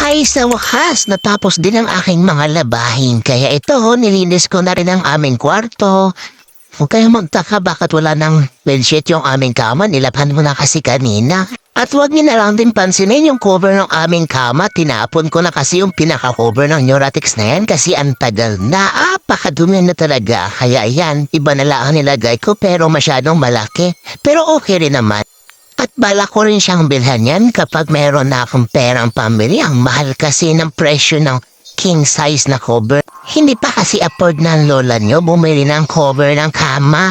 Ay, sa wakas, natapos din ang aking mga labahin. Kaya ito, nilinis ko na rin ang aming kwarto. Huwag kayong magtaka bakit wala ng bedsheet yung aming kama. Nilabhan mo na kasi kanina. At huwag niyo na lang din pansinin yung cover ng aming kama. Tinapon ko na kasi yung pinaka-cover ng Neurotics na yan kasi ang tagal na. Apakadumi na talaga. Kaya yan, iba na lang ang nilagay ko pero masyadong malaki. Pero okay rin naman. At bala ko rin siyang bilhan yan kapag meron na akong perang pambili. Ang mahal kasi ng presyo ng king size na cover. Hindi pa kasi afford ng lola nyo bumili ng cover ng kama.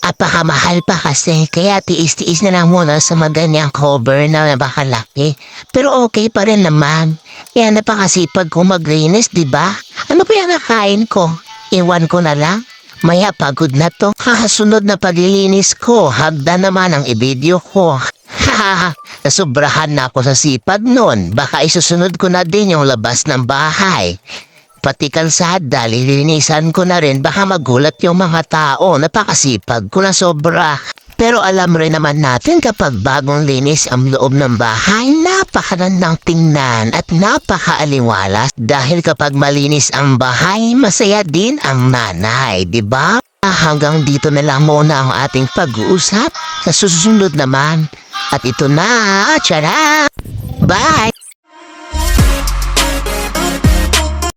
Apakamahal pa kasi kaya tiis-tiis na lang muna sa maganyang cover na napakalaki. Pero okay pa rin naman. Kaya napakasipag ko maglinis, diba? Ano pa yung nakain ko? Iwan ko na lang. Maya pagod na to. Kasunod na paglilinis ko, hagda naman ang i-video ko. Hahaha, nasubrahan na ako sa sipag nun. Baka isusunod ko na din yung labas ng bahay. Pati kalsada, lilinisan ko na rin. Baka magulat yung mga tao. Napakasipag ko na sobra. Pero alam rin naman natin kapag bagong linis ang loob ng bahay, napakagandang tingnan at napakaaliwalas. Dahil kapag malinis ang bahay, masaya din ang nanay, di ba? Hanggang dito na lang muna ang ating pag-uusap. Sa susunod naman. At ito na, tiyara! Bye!